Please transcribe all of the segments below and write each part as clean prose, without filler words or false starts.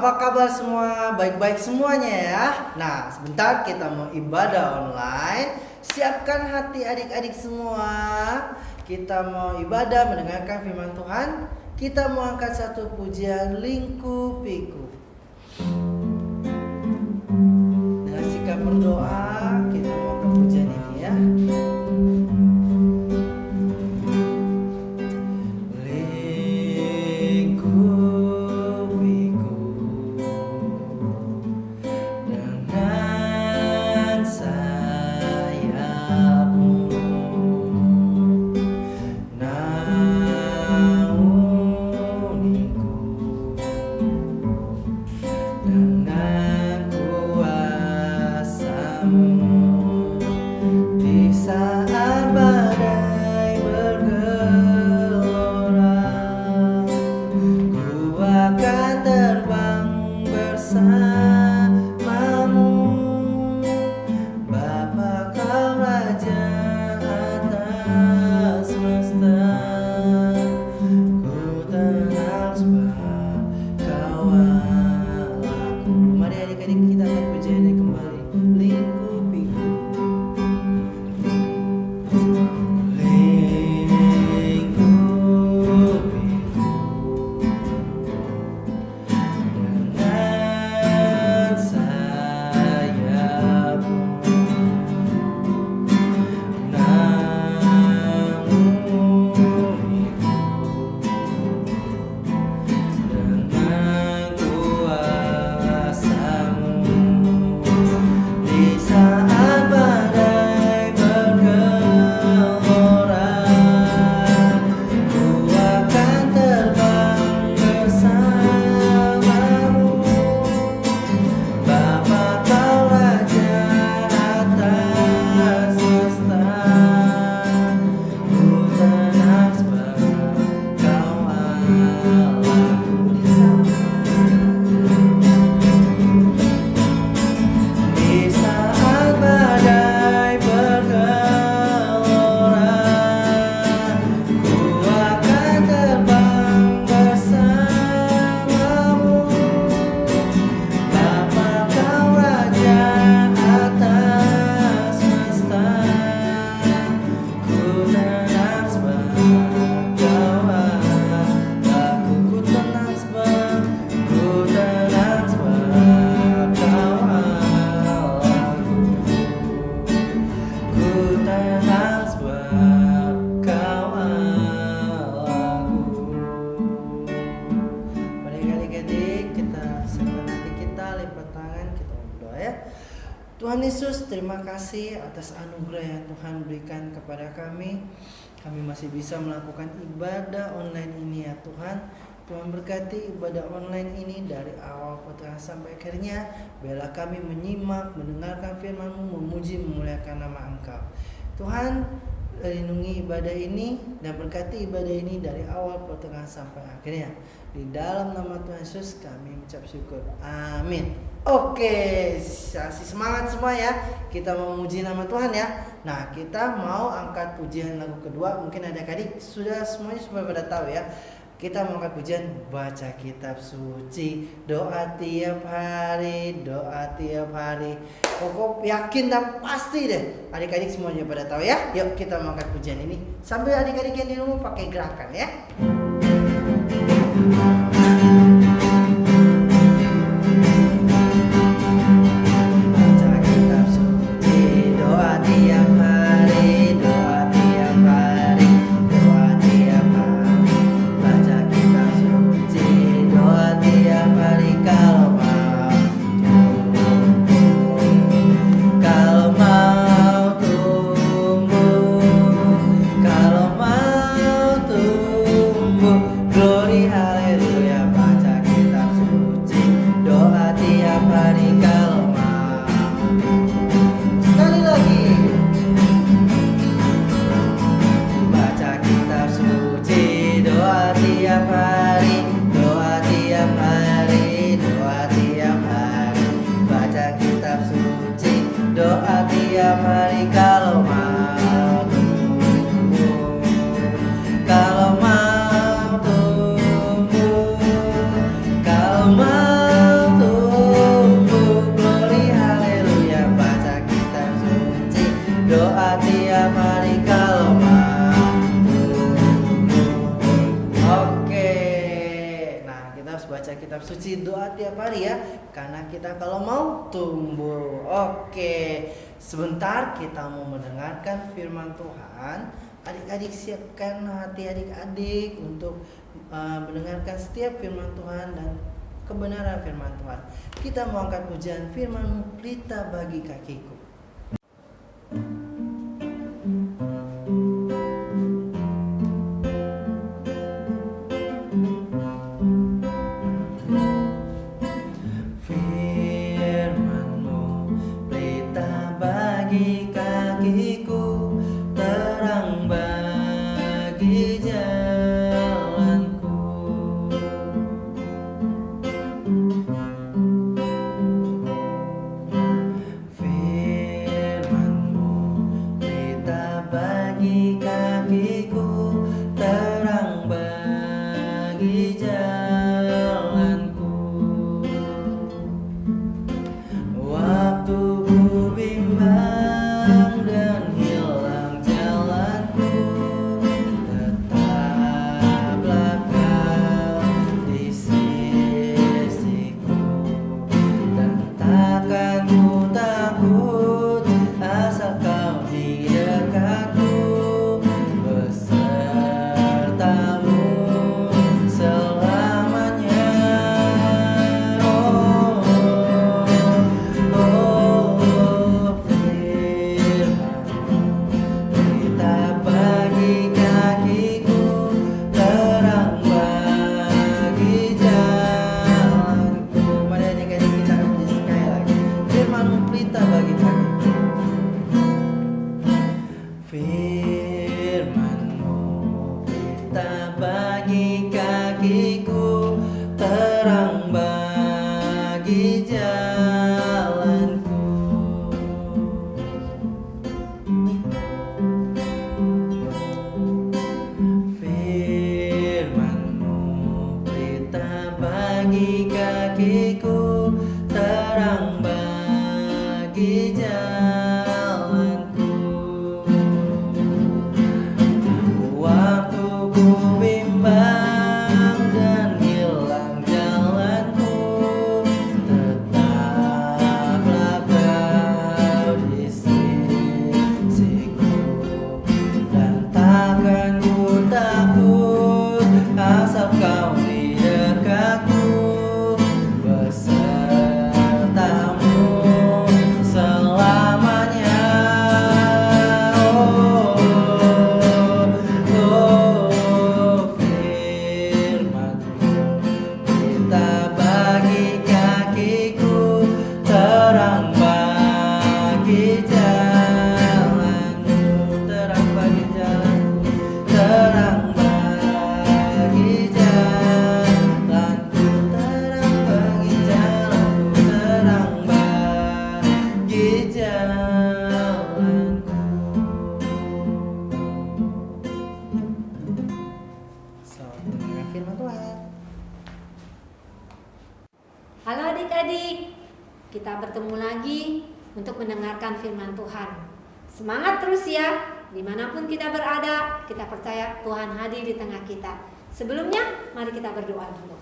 apa kabar semua? Baik-baik semuanya ya. Nah, sebentar kita mau ibadah online. Siapkan hati adik-adik semua. Kita mau ibadah mendengarkan firman Tuhan. Kita mau angkat satu pujian lingkup-piku. Dengan sikap berdoa, kita mau ke pujian ini ya. Tuhan Yesus, terima kasih atas anugerah yang Tuhan berikan kepada kami. Kami masih bisa melakukan ibadah online ini ya Tuhan. Tuhan berkati ibadah online ini dari awal pertengahan sampai akhirnya. Biarlah kami menyimak, mendengarkan firman-Mu, memuji, memuliakan nama Engkau. Tuhan, lindungi ibadah ini dan berkati ibadah ini dari awal pertengahan sampai akhirnya. Di dalam nama Tuhan Yesus kami mengucap syukur. Amin. Oke, kasih semangat semua ya. Kita mau memuji nama Tuhan ya. Nah, kita mau angkat pujian lagu kedua. Mungkin adik-adik semuanya pada tahu ya. Kita mau angkat pujian baca kitab suci, doa tiap hari, doa tiap hari. Pokok yakin dan pasti deh adik-adik semuanya pada tahu ya. Yuk kita mau angkat pujian ini sambil adik-adik yang di rumah pakai gerakan ya. tiap hari kalau mampu. Oke, nah kita harus baca kitab suci, doa tiap hari ya, karena kita kalau mau tumbuh. Oke, sebentar kita mau mendengarkan firman Tuhan. Adik-adik siapkan hati adik-adik untuk mendengarkan setiap firman Tuhan dan kebenaran firman Tuhan. Kita mau angkat pujian firman-Mu, pelita bagi kakiku. Firman-Mu, pelita bagi kakiku, terang bagi jalanku. Firman-Mu, pelita bagi kakiku, terang bagi jalanku. Waktu ku bimbang dan hilang jalanku, tetaplah Kau di sisiku, dan takkan ku takut asal Kau di dekatku, besertamu selamanya. Firman-Mu, pelita bagi kakiku, terang bagi jalanku. Mari adik-adik kita uji sekali lagi. Firman-Mu, pelita bagi kakiku. Firman-Mu, pelita bagi kakiku, terang bagi jalanku. Firman-Mu, pelita bagi kakiku, terang bagi jalanku. Waktu ku bimbang dan hilang jalanku, tetaplah Kau di sisiku, dan takkan ku takut asal Kau di dekatku, besertamu selamanya. Firman-Mu, pelita bagi kakiku, terang bagi jalanku, terang bagi jalanku, terang bagi jalanku, terang bagi jalanku, terang bagi jalanku. Selamat mendengar firman Tuhan. Halo adik-adik, kita bertemu lagi untuk mendengarkan firman Tuhan. Semangat terus ya, dimanapun kita berada, kita percaya Tuhan hadir di tengah kita. Sebelumnya, mari kita berdoa dulu.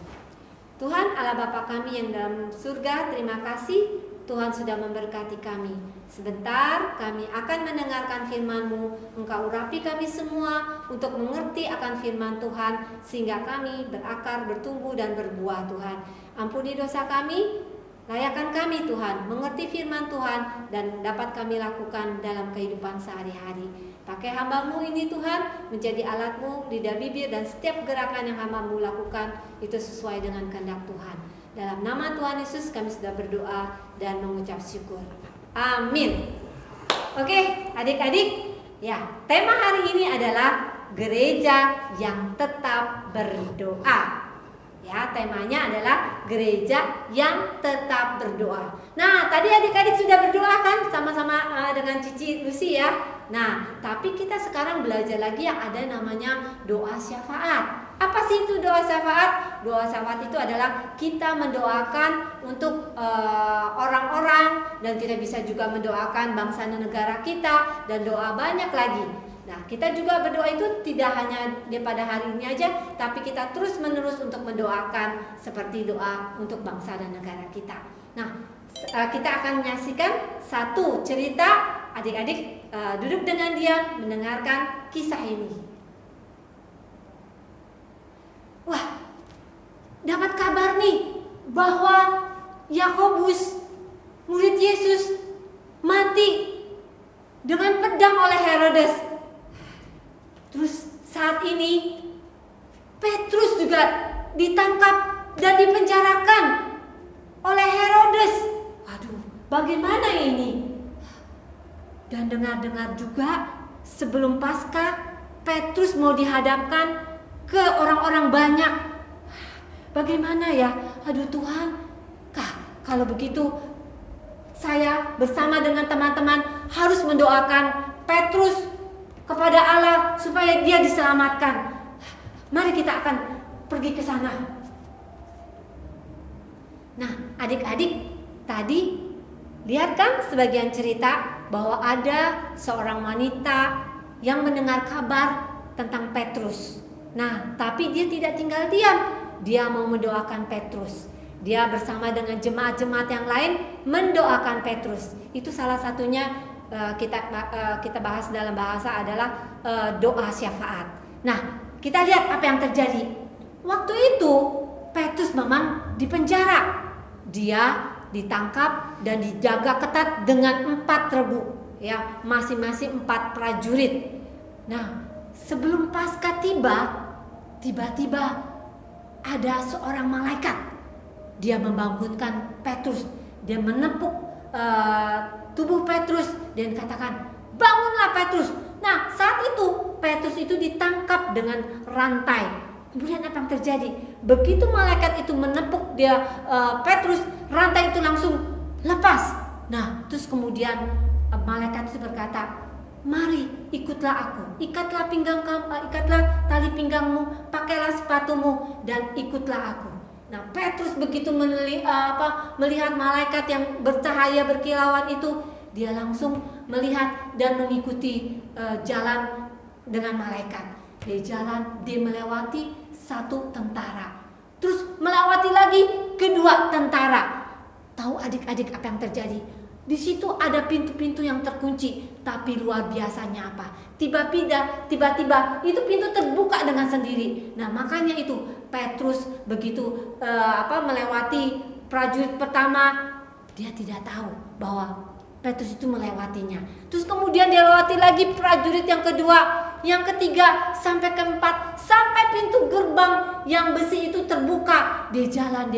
Tuhan Allah Bapa kami yang dalam surga, terima kasih Tuhan sudah memberkati kami. Sebentar kami akan mendengarkan firman-Mu. Engkau urapi kami semua untuk mengerti akan firman Tuhan, sehingga kami berakar, bertumbuh dan berbuah Tuhan. Ampuni dosa kami, layakkan kami Tuhan mengerti firman Tuhan dan dapat kami lakukan dalam kehidupan sehari-hari. Pakai hamba-Mu ini Tuhan menjadi alat-Mu, lidah bibir dan setiap gerakan yang hamba-Mu lakukan itu sesuai dengan kehendak Tuhan. Dalam nama Tuhan Yesus kami sudah berdoa dan mengucap syukur. Amin. Oke, adik-adik, ya, tema hari ini adalah gereja yang tetap berdoa. Ya, temanya adalah gereja yang tetap berdoa. Nah, tadi adik-adik sudah berdoa kan sama-sama dengan Cici Lucy ya. Nah, tapi kita sekarang belajar lagi yang ada namanya doa syafaat. Apa sih itu doa syafaat? Doa syafaat itu adalah kita mendoakan untuk orang-orang, dan kita bisa juga mendoakan bangsa dan negara kita, dan doa banyak lagi. Nah, kita juga berdoa itu tidak hanya pada hari ini aja, tapi kita terus menerus untuk mendoakan seperti doa untuk bangsa dan negara kita. Nah, kita akan menyaksikan satu cerita. Adik-adik duduk dengan diam mendengarkan kisah ini. Wah, dapat kabar nih bahwa Yakobus, murid Yesus, mati dengan pedang oleh Herodes. Terus saat ini Petrus juga ditangkap dan dipenjarakan oleh Herodes. Waduh, bagaimana ini? Dan dengar-dengar juga sebelum Paskah Petrus mau dihadapkan ke orang-orang banyak. Bagaimana ya? Aduh Tuhan, kalau begitu saya bersama dengan teman-teman harus mendoakan Petrus kepada Allah supaya dia diselamatkan. Mari kita akan pergi ke sana. Nah, adik-adik tadi lihat kan sebagian cerita bahwa ada seorang wanita yang mendengar kabar tentang Petrus. Nah, tapi dia tidak tinggal diam. Dia mau mendoakan Petrus. Dia bersama dengan jemaat-jemaat yang lain mendoakan Petrus. Itu salah satunya kita bahas dalam bahasa adalah doa syafaat. Nah, kita lihat apa yang terjadi. Waktu itu Petrus memang dipenjara. Dia ditangkap dan dijaga ketat dengan 4 rebu, ya, masing-masing 4 prajurit. Nah, sebelum Paskah tiba-tiba ada seorang malaikat. Dia membangunkan Petrus. Dia menepuk tubuh Petrus dan katakan, "Bangunlah Petrus." Nah, saat itu Petrus itu ditangkap dengan rantai. Kemudian apa yang terjadi? Begitu malaikat itu menepuk Petrus, rantai itu langsung lepas. Nah, terus kemudian malaikat itu berkata, "Mari, ikutlah aku. Ikatlah tali pinggangmu, pakailah sepatumu dan ikutlah aku." Nah, Petrus begitu melihat malaikat yang bercahaya berkilauan itu, dia langsung melihat dan mengikuti jalan dengan malaikat. Dia jalan, dia melewati satu tentara, terus melewati lagi kedua tentara. Tahu adik-adik apa yang terjadi? Di situ ada pintu-pintu yang terkunci, tapi luar biasanya apa? Tiba-tiba itu pintu terbuka dengan sendiri. Nah, makanya itu Petrus begitu melewati prajurit pertama, dia tidak tahu bahwa Petrus itu melewatinya. Terus kemudian dia lewati lagi prajurit yang kedua, yang ketiga, sampai keempat, sampai pintu gerbang yang besi itu terbuka. Dia jalan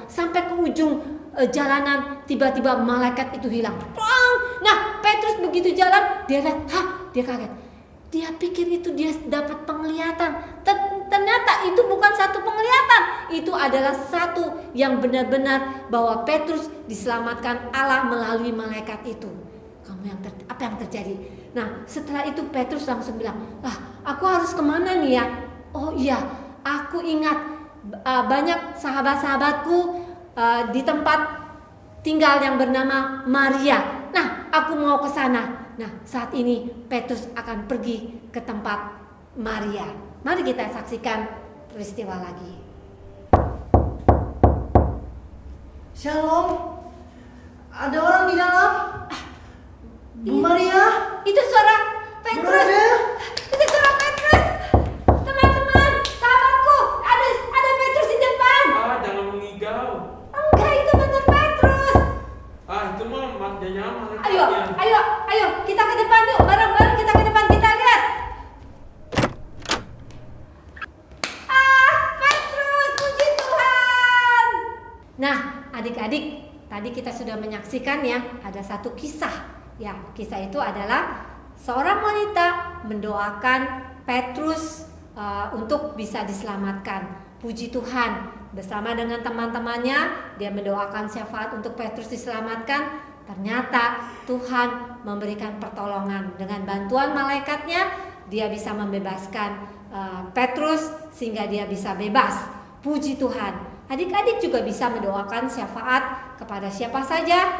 sampai ke ujung jalanan. Tiba-tiba malaikat itu hilang. Plong! Nah, Petrus begitu jalan, dia lihat, dia kaget. Dia pikir itu dia dapat penglihatan. Ternyata itu bukan satu penglihatan. Itu adalah satu yang benar-benar bahwa Petrus diselamatkan Allah melalui malaikat itu. Apa yang terjadi? Nah, setelah itu Petrus langsung bilang, aku harus kemana nih ya? Oh iya, aku ingat banyak sahabat-sahabatku di tempat tinggal yang bernama Maria. Nah, aku mau ke sana. Nah, saat ini Petrus akan pergi ke tempat Maria. Mari kita saksikan peristiwa lagi. Shalom. Ada orang di dalam? Bu Maria? Itu suara Petrus. Itu suara Petrus. Teman-teman, sahabatku, ada Petrus di depan. Jangan mengigau. Enggak, itu benar Petrus. Itu mah maknanya malaikat. Ayo, kita ke depan yuk. Bareng-bareng kita ke depan, kita lihat. Petrus, puji Tuhan. Nah, adik-adik, tadi kita sudah menyaksikan ya, ada satu kisah. Ya, kisah itu adalah seorang wanita mendoakan Petrus untuk bisa diselamatkan. Puji Tuhan, bersama dengan teman-temannya dia mendoakan syafaat untuk Petrus diselamatkan. Ternyata Tuhan memberikan pertolongan dengan bantuan malaikatnya. dia bisa membebaskan Petrus sehingga dia bisa bebas. Puji Tuhan. Adik-adik juga bisa mendoakan syafaat kepada siapa saja.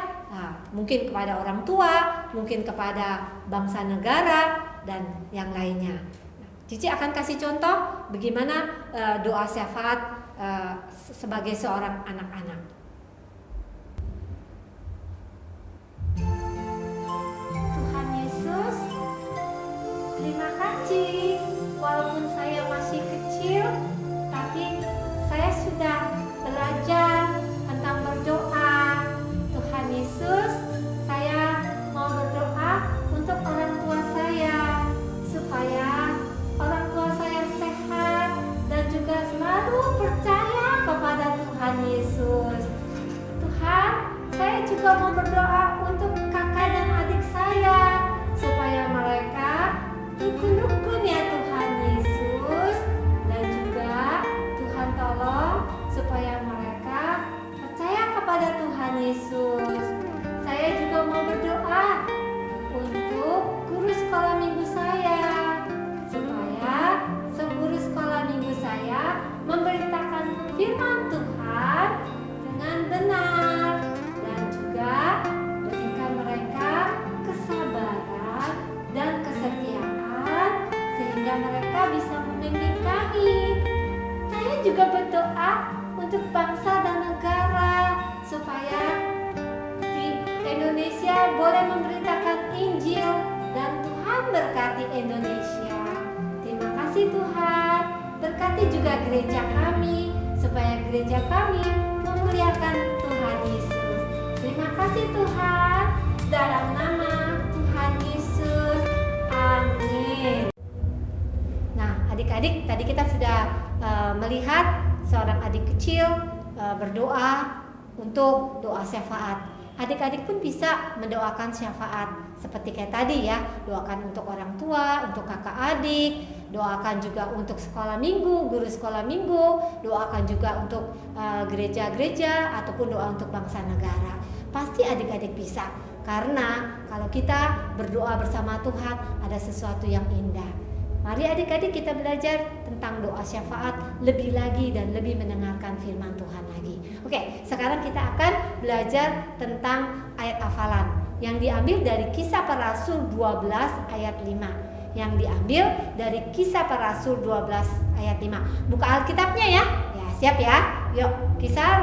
Mungkin kepada orang tua, mungkin kepada bangsa negara dan yang lainnya. Cici akan kasih contoh bagaimana doa syafaat sebagai seorang anak-anak. Tuhan Yesus, terima kasih. Walaupun saya masih kecil, tapi saya sudah belajar tentang berdoa. Tuhan Yesus, saya mau berdoa untuk orang tua saya, supaya orang tua saya sehat dan juga selalu percaya kepada Tuhan Yesus. Tuhan, saya juga mau berdoa untuk kakak dan adik saya, supaya mereka rukun-rukun ya Tuhan Yesus. Dan juga Tuhan tolong supaya mereka percaya kepada Tuhan Yesus. Saya juga mau berdoa untuk guru sekolah minggu saya, supaya guru sekolah minggu saya memberitakan firman Tuhan dengan benar, dan juga berikan mereka kesabaran dan kesetiaan sehingga mereka bisa membimbing kami. Saya juga berdoa untuk bangsa dan negara, supaya di Indonesia boleh memberitakan Injil, dan Tuhan berkati Indonesia. Terima kasih Tuhan. Berkati juga gereja kami, supaya gereja kami memuliakan Tuhan Yesus. Terima kasih Tuhan. Dalam nama Tuhan Yesus. Amin. Nah, adik-adik, tadi kita sudah melihat seorang adik kecil berdoa untuk doa syafaat. Adik-adik pun bisa mendoakan syafaat seperti kayak tadi ya. Doakan untuk orang tua, untuk kakak adik, doakan juga untuk sekolah minggu, guru sekolah minggu, doakan juga untuk gereja-gereja ataupun doa untuk bangsa negara. Pasti adik-adik bisa, karena kalau kita berdoa bersama Tuhan ada sesuatu yang indah. Mari adik-adik kita belajar tentang doa syafaat lebih lagi dan lebih mendengarkan firman Tuhan lagi. Oke, sekarang kita akan belajar tentang ayat hafalan yang diambil dari Kisah Para Rasul 12 ayat 5. Yang diambil dari Kisah Para Rasul 12 ayat 5. Buka Alkitabnya ya. Ya, siap ya. Yuk, Kisah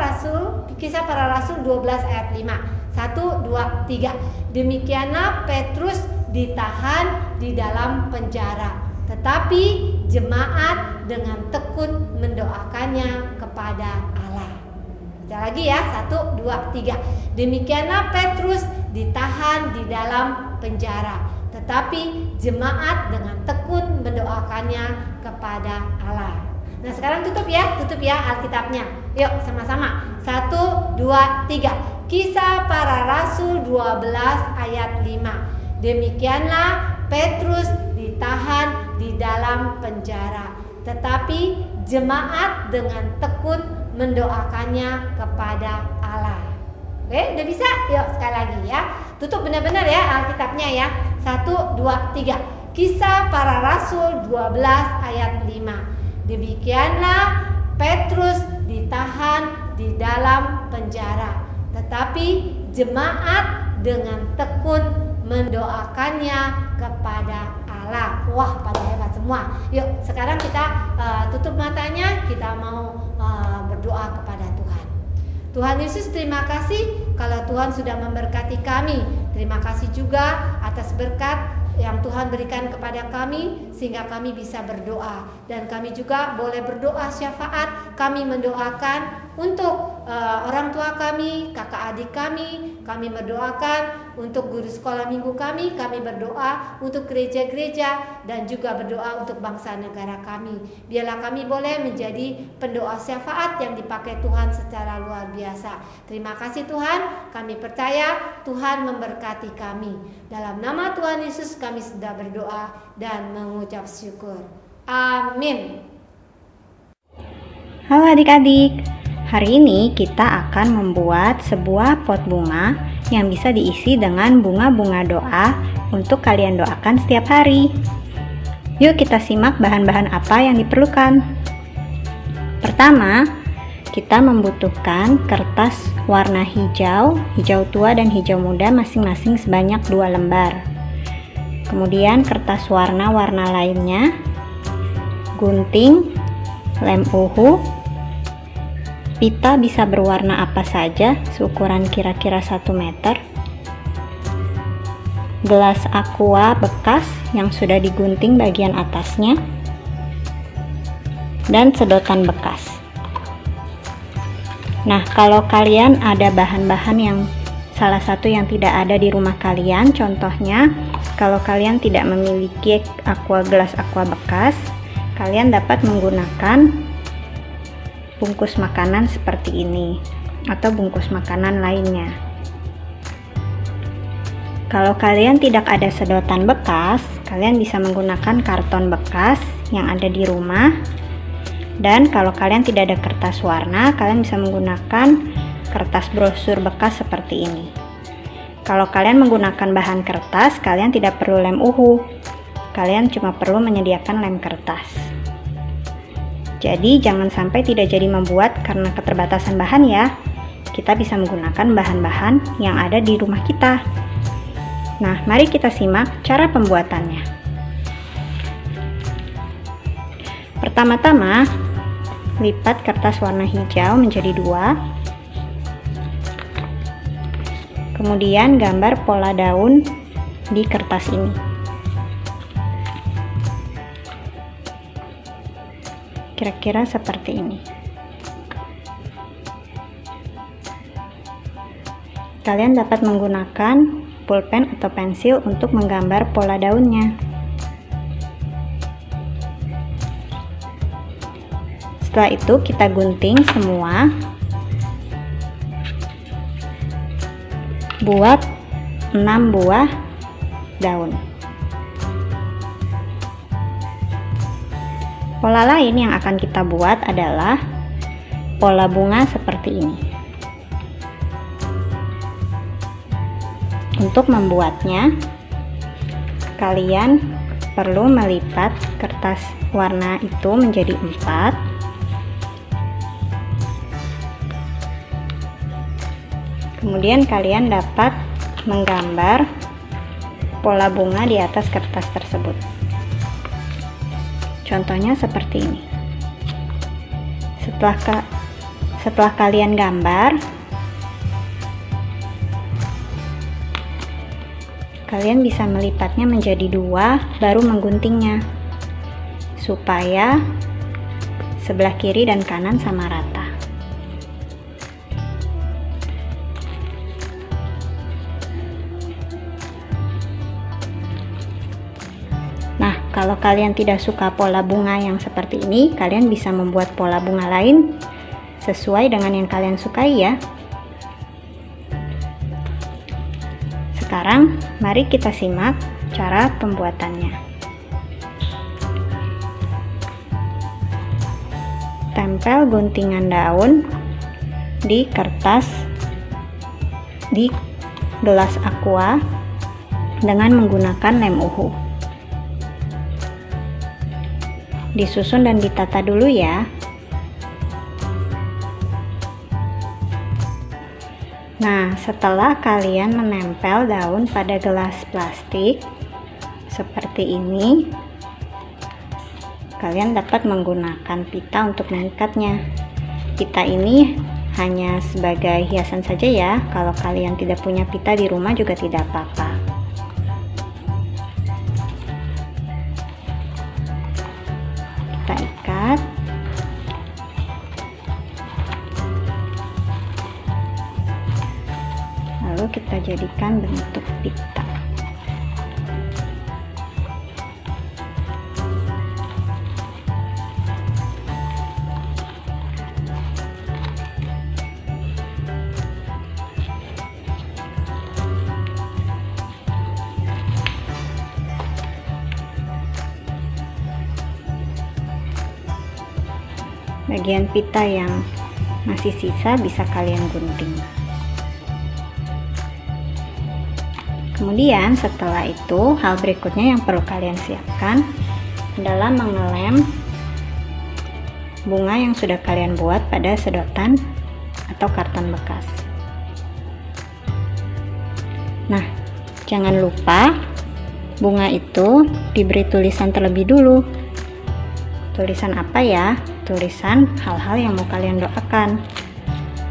Para Rasul 12 ayat 5. 1, 2, 3. Demikianlah Petrus ditahan di dalam penjara, tetapi jemaat dengan tekun mendoakannya kepada Allah. Baca lagi ya, 1, 2, 3. Demikianlah Petrus ditahan di dalam penjara, tetapi jemaat dengan tekun mendoakannya kepada Allah. Nah, sekarang tutup ya Alkitabnya. Yuk sama-sama. 1, 2, 3. Kisah Para Rasul 12 ayat 5. Demikianlah Petrus ditahan di dalam penjara, tetapi jemaat dengan tekun mendoakannya kepada Allah. Oke, udah bisa? Yuk sekali lagi ya. Tutup benar-benar ya Alkitabnya ya. 1, 2, 3. Kisah Para Rasul 12 ayat 5. Demikianlah Petrus ditahan di dalam penjara, tetapi jemaat dengan tekun mendoakannya kepada Allah. Wah, pada hebat semua. Yuk, sekarang kita tutup matanya, kita mau berdoa kepada Tuhan. Tuhan Yesus, terima kasih kalau Tuhan sudah memberkati kami. Terima kasih juga atas berkat yang Tuhan berikan kepada kami sehingga kami bisa berdoa, dan kami juga boleh berdoa syafaat. Kami mendoakan untuk orang tua kami, kakak adik kami mendoakan untuk guru sekolah minggu kami berdoa untuk gereja-gereja, dan juga berdoa untuk bangsa negara kami. Biarlah kami boleh menjadi pendoa syafaat yang dipakai Tuhan secara luar biasa. Terima kasih Tuhan, kami percaya Tuhan memberkati kami. Dalam nama Tuhan Yesus kami sudah berdoa dan mengucap syukur. Amin. Halo adik-adik, hari ini kita akan membuat sebuah pot bunga yang bisa diisi dengan bunga-bunga doa untuk kalian doakan setiap hari. Yuk kita simak bahan-bahan apa yang diperlukan. Pertama, kita membutuhkan kertas warna hijau, hijau tua dan hijau muda masing-masing sebanyak 2 lembar. Kemudian kertas warna-warna lainnya, gunting, lem uhu, pita bisa berwarna apa saja, seukuran kira-kira 1 meter, gelas aqua bekas yang sudah digunting bagian atasnya, dan sedotan bekas. Nah, kalau kalian ada bahan-bahan yang salah satu yang tidak ada di rumah kalian, contohnya kalau kalian tidak memiliki gelas aqua bekas, kalian dapat menggunakan bungkus makanan seperti ini atau bungkus makanan lainnya. Kalau kalian tidak ada sedotan bekas, kalian bisa menggunakan karton bekas yang ada di rumah. Dan kalau kalian tidak ada kertas warna, kalian bisa menggunakan kertas brosur bekas seperti ini. Kalau kalian menggunakan bahan kertas, kalian tidak perlu lem uhu. Kalian cuma perlu menyediakan lem kertas. Jadi jangan sampai tidak jadi membuat karena keterbatasan bahan ya. Kita bisa menggunakan bahan-bahan yang ada di rumah kita. Nah, mari kita simak cara pembuatannya. Pertama-tama, lipat kertas warna hijau menjadi 2. Kemudian gambar pola daun di kertas ini. Kira-kira seperti ini. Kalian dapat menggunakan pulpen atau pensil untuk menggambar pola daunnya. Setelah itu kita gunting semua. Buat 6 buah daun. Pola lain yang akan kita buat adalah pola bunga seperti ini. Untuk membuatnya, kalian perlu melipat kertas warna itu menjadi 4. Kemudian kalian dapat menggambar pola bunga di atas kertas tersebut. Contohnya seperti ini. Setelah kalian gambar, kalian bisa melipatnya menjadi 2, baru mengguntingnya supaya sebelah kiri dan kanan sama rata. Nah, kalau kalian tidak suka pola bunga yang seperti ini, kalian bisa membuat pola bunga lain sesuai dengan yang kalian sukai ya. Sekarang, mari kita simak cara pembuatannya. Tempel guntingan daun di kertas di gelas aqua dengan menggunakan lem uhu. Disusun dan ditata dulu ya. Nah, setelah kalian menempel daun pada gelas plastik seperti ini, kalian dapat menggunakan pita untuk mengikatnya. Pita ini hanya sebagai hiasan saja ya. Kalau kalian tidak punya pita di rumah juga tidak apa-apa. Kita ikat. Lalu kita jadikan bentuk pita. Bagian pita yang masih sisa bisa kalian gunting. Kemudian setelah itu, hal berikutnya yang perlu kalian siapkan, adalah mengelem bunga yang sudah kalian buat pada sedotan atau karton bekas. Nah, jangan lupa bunga itu diberi tulisan terlebih dulu. Tulisan apa ya? Tulisan hal-hal yang mau kalian doakan.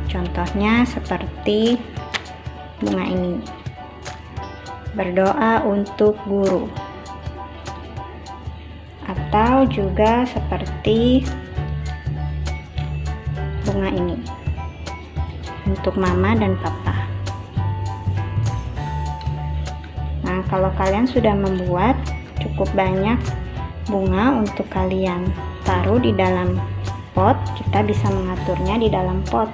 Contohnya seperti bunga ini. Berdoa untuk guru. Atau juga seperti bunga ini. Untuk mama dan papa. Nah, kalau kalian sudah membuat cukup banyak bunga untuk kalian taruh di dalam pot, kita bisa mengaturnya di dalam pot.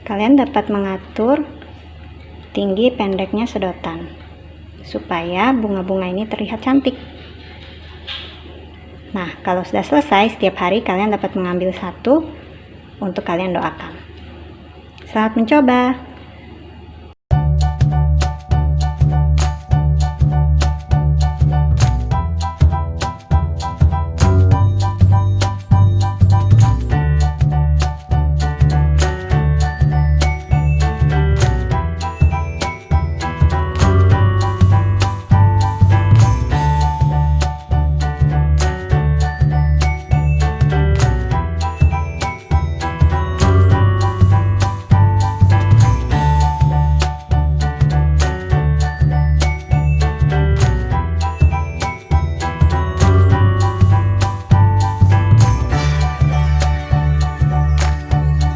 Kalian dapat mengatur tinggi pendeknya sedotan supaya bunga-bunga ini terlihat cantik. Nah, kalau sudah selesai, setiap hari kalian dapat mengambil satu untuk kalian doakan. Selamat mencoba.